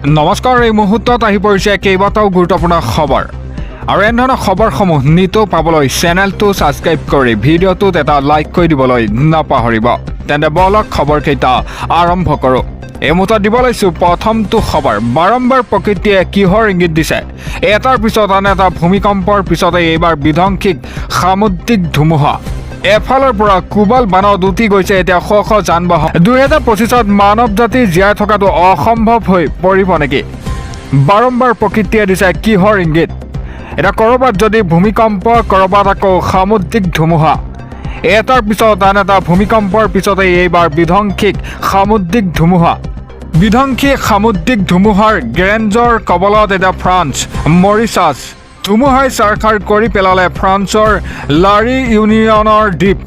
নমস্কাৰ, এই মুহূৰ্তত আহি পৰিছে কেইবাটাও গুৰুত্বপূৰ্ণ খবৰ আৰু এনেধৰণৰ খবৰসমূহ নিতৌ পাবলৈ চেনেলটো ছাবস্ক্ৰাইব কৰি ভিডিঅ'টোত এটা লাইক কৰি দিবলৈ নাপাহৰিব। তেন্তে বলক খবৰকেইটা আৰম্ভ কৰোঁ। এই মুহূৰ্তত দিব লৈছোঁ প্ৰথমটো খবৰ। বাৰম্বাৰ প্ৰকৃতিয়ে কিহৰ ইংগিত দিছে? এটাৰ পিছত আন এটা ভূমিকম্পৰ পিছতে এইবাৰ বিধ্বংসী সামুদ্ৰিক ধুমুহা। এফালৰ পৰা কোবাল বানত উটি গৈছে এতিয়া শ শ যান বাহন। 2025ত মানৱ জাতি জীয়াই থকাটো অসম্ভৱ হৈ পৰিব নেকি? বাৰম্বাৰ প্ৰকৃতিয়ে দিছে কিহৰ ইংগিত? এতিয়া ক'ৰবাত যদি ভূমিকম্প, ক'ৰবাত আকৌ সামুদ্ৰিক ধুমুহা। এটাৰ পিছত আন এটা ভূমিকম্পৰ পিছতে এইবাৰ বিধ্বংসী সামুদ্ৰিক ধুমুহা। বিধ্বংসী সামুদ্ৰিক ধুমুহাৰ গ্ৰেঞ্জৰ কবলত এতিয়া ফ্ৰান্স, মৰিচাছ। ধুমুহাই ছাৰখাৰ কৰি পেলালে ফ্ৰান্সৰ লাৰি ইউনিয়নৰ দ্বীপ।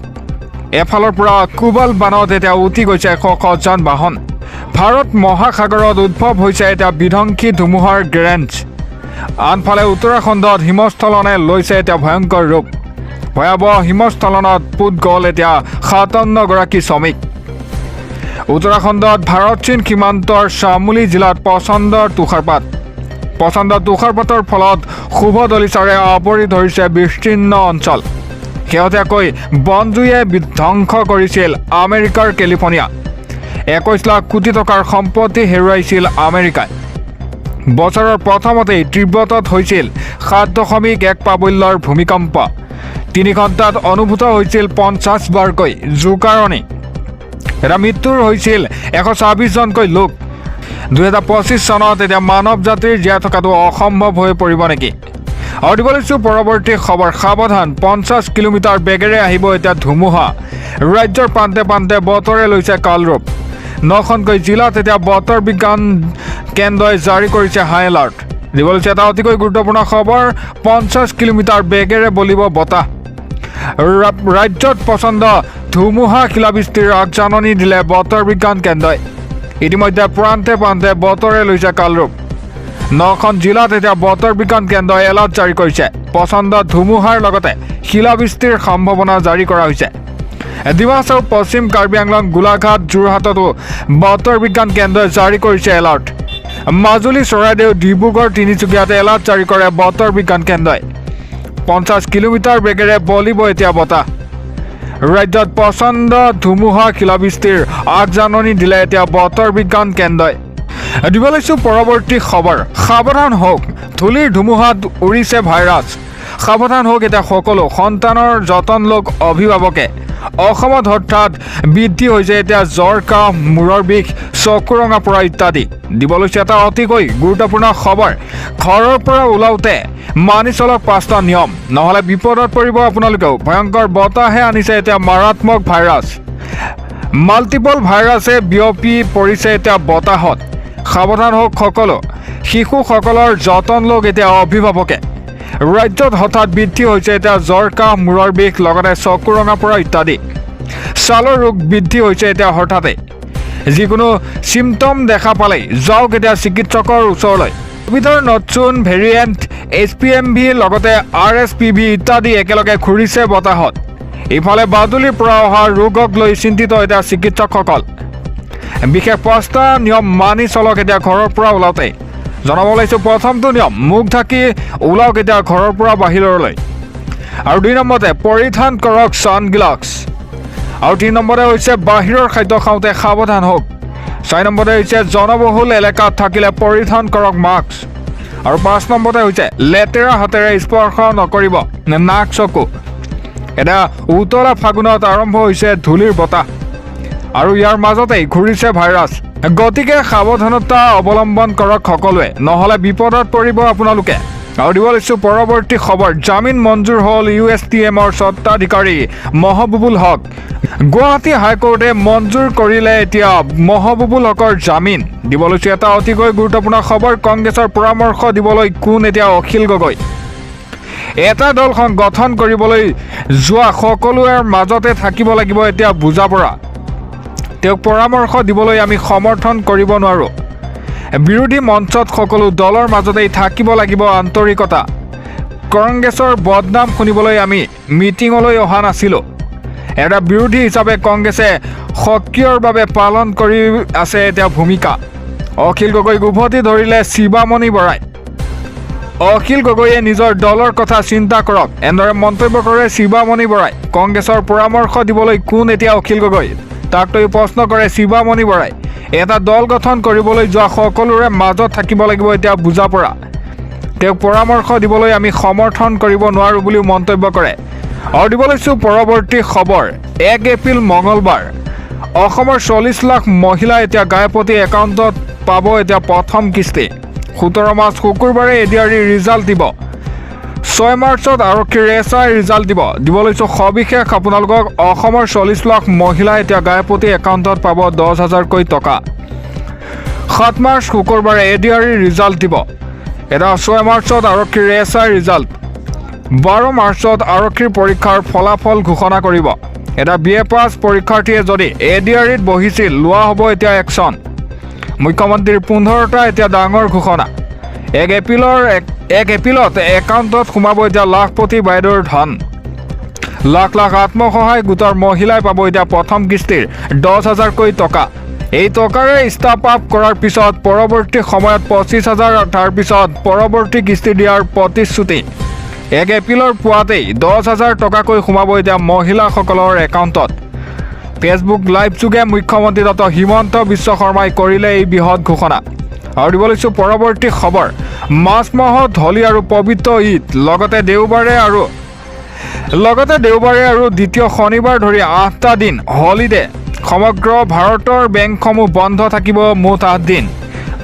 এফালৰ পৰা কোবাল বানত এতিয়া উটি গৈছে শ শ যান বাহন। ভাৰত মহাসাগৰত উদ্ভৱ হৈছে এতিয়া বিধ্বংসী ধুমুহাৰ গ্ৰেঞ্জ। আনফালে উত্তৰাখণ্ডত হিমস্খলনে লৈছে এতিয়া ভয়ংকৰ ৰূপ। ভয়াৱহ হিমস্খলনত পুত গ'ল এতিয়া 57গৰাকী শ্ৰমিক। উত্তৰাখণ্ডত ভাৰত চীন সীমান্তৰ চামোলি জিলাত প্ৰচণ্ড তুষাৰপাতৰ ফলত শুভ দলিচাৰে আৱৰি ধৰিছে বিস্তীৰ্ণ অঞ্চল। শেহতীয়াকৈ বনজুয়ে বিধ্বংস কৰিছিল আমেৰিকাৰ কেলিফৰ্ণিয়া। 21 লাখ কোটি টকাৰ সম্পত্তি হেৰুৱাইছিল আমেৰিকাই। বছৰৰ প্ৰথমতেই তীব্ৰতাত হৈছিল 7.1 প্ৰাবল্যৰ ভূমিকম্প। 3 ঘণ্টাত অনুভূত হৈছিল 50 বাৰকৈ জোকাৰণি। এটা মৃত্যুৰ হৈছিল 126জনকৈ লোক। 2025 চনত এতিয়া মানৱ জাতিৰ জীয়াই থকাটো অসম্ভৱ হৈ পৰিব নেকি? আৰু দিব লৈছোঁ পৰৱৰ্তী খবৰ। সাৱধান, 50 কিলোমিটাৰ বেগেৰে আহিব এতিয়া ধুমুহা। ৰাজ্যৰ প্ৰান্তে প্ৰান্তে বতৰে লৈছে কালৰূপ। 9খনকৈ জিলাত এতিয়া বতৰ বিজ্ঞান কেন্দ্ৰই জাৰি কৰিছে হাই এলাৰ্ট। দিব লৈছে এটা অতিকৈ গুৰুত্বপূৰ্ণ খবৰ। 50 কিলোমিটাৰ বেগেৰে বলিব বতাহ। ৰাজ্যত প্ৰচণ্ড ধুমুহা শিলাবৃষ্টিৰ আগজাননী দিলে বতৰ বিজ্ঞান কেন্দ্ৰই। ইতিমধ্যে প্ৰান্তে প্ৰান্তে বতৰে লৈছে কালৰূপ। 9খন জিলাত এতিয়া বতৰ বিজ্ঞান কেন্দ্ৰই এলাৰ্ট জাৰি কৰিছে। প্ৰচণ্ড ধুমুহাৰ লগতে শিলাবৃষ্টিৰ সম্ভাৱনা জাৰি কৰা হৈছে। ডিমাছাও, পশ্চিম কাৰ্বি আংলং, গোলাঘাট, যোৰহাটতো বতৰ বিজ্ঞান কেন্দ্ৰই জাৰি কৰিছে এলাৰ্ট। মাজুলী, চৰাইদেউ, ডিব্ৰুগড়, তিনিচুকীয়াতে এলাৰ্ট জাৰি কৰে বতৰ বিজ্ঞান কেন্দ্ৰই। 50 কিলোমিটাৰ বেগেৰে বলিব এতিয়া বতাহ। ৰাজ্যত প্ৰচণ্ড ধুমুহা শিলাবৃষ্টিৰ আগজাননী দিলে এতিয়া বতৰ বিজ্ঞান কেন্দ্ৰই। দিব লৈছোঁ পৰৱৰ্তী খবৰ। সাৱধান হওক, ধূলিৰ ধুমুহাত উৰিছে ভাইৰাছ। সাৱধান হওক এতিয়া সকলো সন্তানৰ যতন লওক অভিভাৱকে। অসমত হঠাৎ বৃদ্ধি হৈছে এতিয়া জ্বৰ, কাহ, মূৰৰ বিষ, চকু ৰঙা পৰা ইত্যাদি। দিব লৈছে এটা অতিকৈ গুৰুত্বপূৰ্ণ খবৰ। ঘৰৰ পৰা ওলাওঁতে মানি চলক 5টা নিয়ম, নহ'লে বিপদত পৰিব আপোনালোকেও। ভয়ংকৰ বতাহে আনিছে এতিয়া মাৰাত্মক ভাইৰাছ। মাল্টিপল ভাইৰাছে বিয়পি পৰিছে এতিয়া বতাহত। সাৱধান হওক সকলো। শিশুসকলৰ যতন লওক এতিয়া অভিভাৱকে। ৰাজ্যত হঠাৎ বৃদ্ধি হৈছে এতিয়া জ্বৰ, কাহ, মূৰৰ বিষ, লগতে চকু ৰঙা পৰা ইত্যাদি। ছালৰ ৰোগ বৃদ্ধি হৈছে এতিয়া হঠাতে। যিকোনো চিমটম দেখা পালেই যাওক এতিয়া চিকিৎসকৰ ওচৰলৈ। কোভিডৰ নতুন ভেৰিয়েণ্ট HPMV লগতে RSPV ইত্যাদি একেলগে ঘূৰিছে বতাহত। ইফালে বাদুলিৰ পৰা অহা ৰোগক লৈ চিন্তিত এতিয়া চিকিৎসকসকল। বিশেষ 5টা নিয়ম মানি চলক এতিয়া ঘৰৰ পৰা ওলাওঁতে। জনাব ওলাইছোঁ প্ৰথমটো নিয়ম, মুখ ঢাকি ওলাওক এতিয়া ঘৰৰ পৰা বাহিৰলৈ। আৰু 2 নম্বৰতে পৰিধান কৰক ছানগ্লাছ। আৰু 3 নম্বৰতে হৈছে বাহিৰৰ খাদ্য খাওঁতে সাৱধান হওক। 4 নম্বৰতে হৈছে জনবহুল এলেকাত থাকিলে পৰিধান কৰক মাস্ক। আৰু 5 নম্বৰতে হৈছে লেতেৰা হাতেৰে স্পৰ্শ নকৰিব নাক, চকু। এতিয়া উতলা ফাগুনত আৰম্ভ হৈছে ধূলিৰ বতাহ আৰু ইয়াৰ মাজতেই ঘূৰিছে ভাইৰাছ। গতিকে সাৱধানতা অৱলম্বন কৰক সকলোৱে, নহ'লে বিপদত পৰিব আপোনালোকে। আৰু দিব লৈছোঁ পৰৱৰ্তী খবৰ। জামিন মঞ্জুৰ হ'ল USTMৰ স্বত্বাধিকাৰী মহবুবুল হক। গুৱাহাটী হাইকোৰ্টে মঞ্জুৰ কৰিলে এতিয়া মহবুবুল হকৰ জামিন। দিব লৈছোঁ এটা অতিকৈ গুৰুত্বপূৰ্ণ খবৰ। কংগ্ৰেছৰ পৰামৰ্শ দিবলৈ কোন এতিয়া অখিল গগৈ। এটা দলখন গঠন কৰিবলৈ যোৱা সকলোৰে মাজতে থাকিব লাগিব এতিয়া বুজাপৰা। তেওঁক পৰামৰ্শ দিবলৈ আমি সমৰ্থন কৰিব নোৱাৰোঁ। বিৰোধী মঞ্চত সকলো দলৰ মাজতেই থাকিব লাগিব আন্তৰিকতা। কংগ্ৰেছৰ বদনাম শুনিবলৈ আমি মিটিঙলৈ অহা নাছিলোঁ। এটা বিৰোধী হিচাপে কংগ্ৰেছে সক্ৰিয়ভাৱে পালন কৰি আছে এতিয়া ভূমিকা। অখিল গগৈক উভতি ধৰিলে শিৱামণি বৰাই। অখিল গগৈয়ে নিজৰ দলৰ কথা চিন্তা কৰক, এনেদৰে মন্তব্য কৰে শিৱামণি বৰাই। কংগ্ৰেছৰ পৰামৰ্শ দিবলৈ কোন এতিয়া অখিল গগৈ, তাক লৈ প্ৰশ্ন কৰে শিৱামণি বৰাই। এটা দল গঠন কৰিবলৈ যোৱা সকলোৰে মাজত থাকিব লাগিব এতিয়া বুজাপৰা। তেওঁক পৰামৰ্শ দিবলৈ আমি সমৰ্থন কৰিব নোৱাৰোঁ বুলিও মন্তব্য কৰে। আৰু দিব লৈছোঁ পৰৱৰ্তী খবৰ। 1 এপ্ৰিল মঙলবাৰ অসমৰ 40 লাখ মহিলা এতিয়া গায়পতি একাউণ্টত পাব এতিয়া প্ৰথম কিস্তি। 17 মাৰ্চ শুকুৰবাৰে এডিআৰই ৰিজাল্ট দিব। 6 মাৰ্চত আৰক্ষীৰ SI ৰিজাল্ট দিব লৈছোঁ সবিশেষ আপোনালোকক। অসমৰ 40 লাখ মহিলাই এতিয়া গায়পতি একাউণ্টত পাব 10,000কৈ টকা। 7 মাৰ্চ শুকুৰবাৰে এডিআৰই ৰিজাল্ট দিব। এটা 6 মাৰ্চত আৰক্ষীৰ SI ৰিজাল্ট। 12 মাৰ্চত আৰক্ষীৰ পৰীক্ষাৰ ফলাফল ঘোষণা কৰিব। এটা BA পাছ পৰীক্ষাৰ্থীয়ে যদি এডিআৰইত বহিছিল, লোৱা হ'ব এতিয়া একশ্যন। মুখ্যমন্ত্ৰীৰ 15টা এতিয়া ডাঙৰ ঘোষণা। 1 এপ্ৰিলত একাউণ্টত সোমাব এতিয়া লাখপতি বাইদেউৰ ধন। লাখ লাখ আত্মসহায়ক গোটৰ মহিলাই পাব এতিয়া প্ৰথম কিস্তিৰ 10,000কৈ টকা। এই টকাৰে ষ্টাপ আপ কৰাৰ পিছত পৰৱৰ্তী সময়ত 25,000, তাৰপিছত পৰৱৰ্তী কিস্তি দিয়াৰ প্ৰতিশ্ৰুতি। 1 এপ্ৰিলৰ পুৱাতেই 10,000 টকাকৈ সোমাব এতিয়া মহিলাসকলৰ একাউণ্টত। ফেচবুক লাইভ যোগে মুখ্যমন্ত্ৰী ডক্টৰ হিমন্ত বিশ্ব শৰ্মাই কৰিলে এই বৃহৎ ঘোষণা। আৰু দিব লৈছোঁ পৰৱৰ্তী খবৰ। মাৰ্চ মাহত হোলী আৰু পবিত্ৰ ঈদ, লগতে দেওবাৰে আৰু দ্বিতীয় শনিবাৰ ধৰি 8টা দিন হলিডে। সমগ্ৰ ভাৰতৰ বেংকসমূহ বন্ধ থাকিব মুঠ 8 দিন।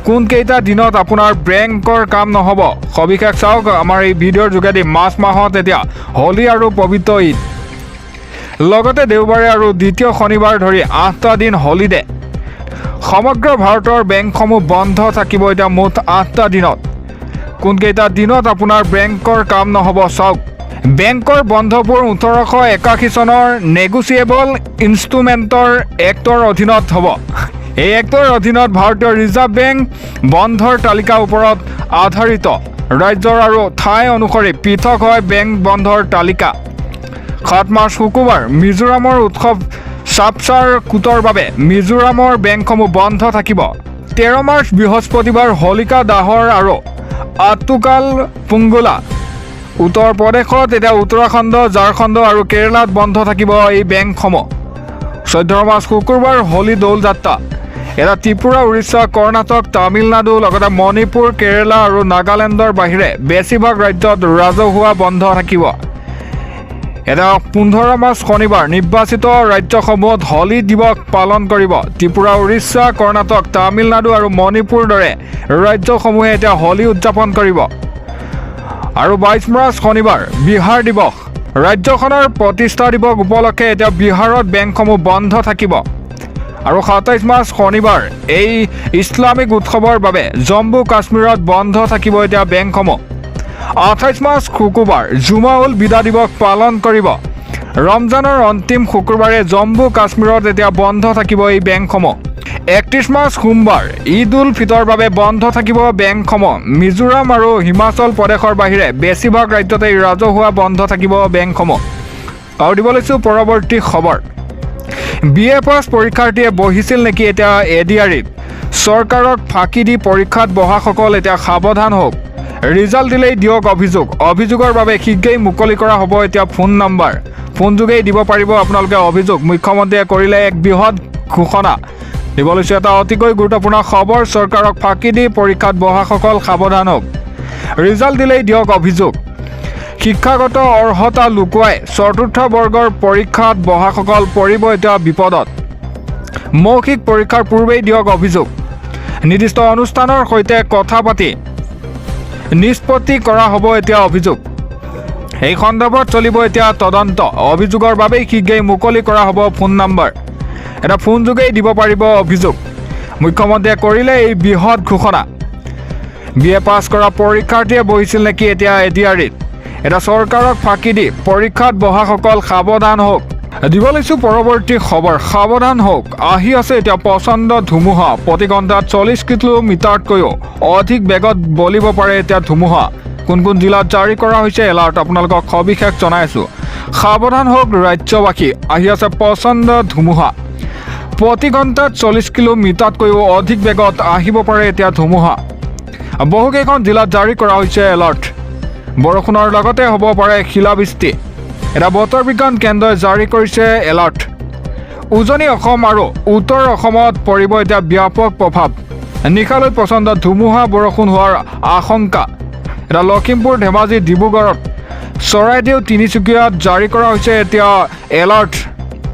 কোনকেইটা দিনত আপোনাৰ বেংকৰ কাম নহ'ব, সবিশেষ চাওক আমাৰ এই ভিডিঅ'ৰ যোগেদি। মাৰ্চ মাহত এতিয়া হোলী আৰু পবিত্ৰ ঈদ, লগতে দেওবাৰে আৰু দ্বিতীয় শনিবাৰ ধৰি 8টা দিন হলিডে। সমগ্ৰ ভাৰতৰ বেংকসমূহ বন্ধ থাকিব এতিয়া মুঠ 8টা দিনত। কোনকেইটা দিনত আপোনাৰ বেংকৰ কাম নহ'ব চাওক। বেংকৰ বন্ধবোৰ 1881 চনৰ নেগোচিয়েবল ইনষ্ট্ৰুমেণ্টৰ এক্টৰ অধীনত হ'ব। এই এক্টৰ অধীনত ভাৰতীয় ৰিজাৰ্ভ বেংক বন্ধৰ তালিকাৰ ওপৰত আধাৰিত। ৰাজ্যৰ আৰু ঠাই অনুসৰি পৃথক হয় বেংক বন্ধৰ তালিকা। 7 মাৰ্চ শুকুৰবাৰ মিজোৰামৰ উৎসৱ চাপচাৰ কুটৰ বাবে মিজোৰামৰ বেংকসমূহ বন্ধ থাকিব। 13 মাৰ্চ বৃহস্পতিবাৰ হোলিকা দাহৰ আৰু আতুকাল পুংগুলা। উত্তৰ প্ৰদেশত এতিয়া উত্তৰাখণ্ড, ঝাৰখণ্ড আৰু কেৰালাত বন্ধ থাকিব এই বেংকসমূহ। 14 মাৰ্চ শুকুৰবাৰ হোলী দৌল যাত্ৰা। এটা ত্ৰিপুৰা, উৰিষ্যা, কৰ্ণাটক, তামিলনাডু, লগতে মণিপুৰ, কেৰালা আৰু নাগালেণ্ডৰ বাহিৰে বেছিভাগ ৰাজ্যত ৰাজহুৱা বন্ধ থাকিব। এটা 15 মাৰ্চ শনিবাৰ নিৰ্বাচিত ৰাজ্যসমূহত হোলী দিৱস পালন কৰিব। ত্ৰিপুৰা, উৰিষ্যা, কৰ্ণাটক, তামিলনাডু আৰু মণিপুৰৰ দৰে ৰাজ্যসমূহে এতিয়া হোলী উদযাপন কৰিব। আৰু 22 মাৰ্চ শনিবাৰ বিহাৰ দিৱস। ৰাজ্যখনৰ প্ৰতিষ্ঠা দিৱস উপলক্ষে এতিয়া বিহাৰত বেংকসমূহ বন্ধ থাকিব। আৰু 27 মাৰ্চ শনিবাৰ এই ইছলামিক উৎসৱৰ বাবে জম্মু কাশ্মীৰত বন্ধ থাকিব এতিয়া বেংকসমূহ। 28 মাৰ্চ শুকুৰবাৰ জুমাউল বিদা দিৱস পালন কৰিব। ৰমজানৰ অন্তিম শুকুৰবাৰে জম্মু কাশ্মীৰত এতিয়া বন্ধ থাকিব এই বেংকসমূহ। 31 মাৰ্চ সোমবাৰ ঈদ উল ফিতৰ বাবে বন্ধ থাকিব বেংকসমূহ। মিজোৰাম আৰু হিমাচল প্ৰদেশৰ বাহিৰে বেছিভাগ ৰাজ্যতেই ৰাজহুৱা বন্ধ থাকিব বেংকসমূহ। আৰু দিব লৈছোঁ পৰৱৰ্তী খবৰ। BA পাছ পৰীক্ষাৰ্থীয়ে বহিছিল নেকি এতিয়া এডিআৰইত? চৰকাৰক ফাঁকি দি পৰীক্ষাত বহাসকল এতিয়া সাৱধান হওক। ৰিজাল্ট দিলেই দিয়ক অভিযোগ। অভিযোগৰ বাবে শীঘ্ৰেই মুকলি কৰা হ'ব এতিয়া ফোন নম্বৰ। ফোন যোগেই দিব পাৰিব আপোনালোকে অভিযোগ। মুখ্যমন্ত্ৰীয়ে কৰিলে এক বৃহৎ ঘোষণা। দিব লৈছোঁ এটা অতিকৈ গুৰুত্বপূৰ্ণ খবৰ। চৰকাৰক ফাঁকি দি পৰীক্ষাত বহাসকল সাৱধান হওক। ৰিজাল্ট দিলেই দিয়ক অভিযোগ। শিক্ষাগত অৰ্হতা লুকুৱাই 4ৰ্থ বৰ্গৰ পৰীক্ষাত বহাসকল পৰিব এতিয়া বিপদত। মৌখিক পৰীক্ষাৰ পূৰ্বেই দিয়ক অভিযোগ। নিৰ্দিষ্ট অনুষ্ঠানৰ সৈতে কথা পাতি নিষ্পত্তি কৰা হ'ব এতিয়া অভিযোগ। এই সন্দৰ্ভত চলিব এতিয়া তদন্ত। অভিযোগৰ বাবেই শীঘ্ৰেই মুকলি কৰা হ'ব ফোন নম্বৰ। এটা ফোন যোগেই দিব পাৰিব অভিযোগ। মুখ্যমন্ত্ৰীয়ে কৰিলে এই বৃহৎ ঘোষণা। BA পাছ কৰা পৰীক্ষাৰ্থীয়ে বহিছিল নেকি এতিয়া এডিআৰইত? এটা চৰকাৰক ফাঁকি দি পৰীক্ষাত বহাসকল সাৱধান হওক। দিব লৈছোঁ পৰৱৰ্তী খবৰ। সাৱধান হওক, আহি আছে এতিয়া প্ৰচণ্ড ধুমুহা। প্ৰতি ঘণ্টাত 40 কিলোমিটাৰতকৈও অধিক বেগত বলিব পাৰে এতিয়া ধুমুহা। কোন কোন জিলাত জাৰি কৰা হৈছে এলাৰ্ট আপোনালোকক সবিশেষ জনাই আছোঁ। সাৱধান হওক ৰাজ্যবাসী, আহি আছে প্ৰচণ্ড ধুমুহা। প্ৰতি ঘণ্টাত 40 কিলোমিটাৰতকৈও অধিক বেগত আহিব পাৰে এতিয়া ধুমুহা। বহুকেইখন জিলাত জাৰি কৰা হৈছে এলাৰ্ট। বৰষুণৰ লগতে হ'ব পাৰে শিলাবৃষ্টি। এটা বতৰ বিজ্ঞান কেন্দ্ৰই জাৰি কৰিছে এলাৰ্ট। উজনি অসম আৰু উত্তৰ অসমত পৰিব এতিয়া ব্যাপক প্ৰভাৱ। নিশালৈ প্ৰচণ্ড ধুমুহা বৰষুণ হোৱাৰ আশংকা। এটা লখিমপুৰ, ধেমাজি, ডিব্ৰুগড়ত, চৰাইদেউ, তিনিচুকীয়াত জাৰি কৰা হৈছে এতিয়া এলাৰ্ট।